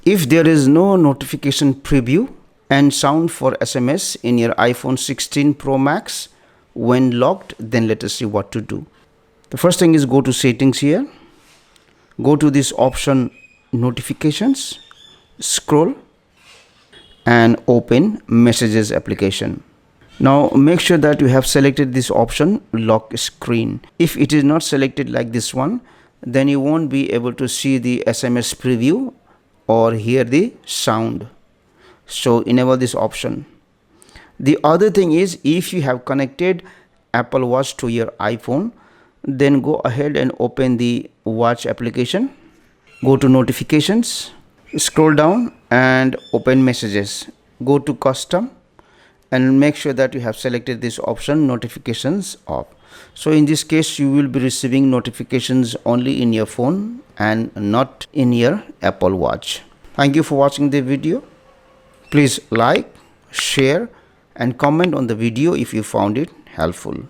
If there is no notification preview and sound for SMS in your iPhone 16 Pro Max when locked, then let us see what to do. The first thing is go to settings here, go to this option notifications, scroll and open messages application. Now make sure that you have selected this option lock screen. If it is not selected like this one, then you won't be able to see the SMS preview or hear the sound. So enable this option. The other thing is, if you have connected Apple Watch to your iPhone, then go ahead and open the watch application, go to notifications, scroll down and open messages, go to custom and make sure that you have selected this option notifications off. So in this case you will be receiving notifications only in your phone and not in your Apple Watch. Thank you for watching the video. Please like, share and comment on the video if you found it helpful.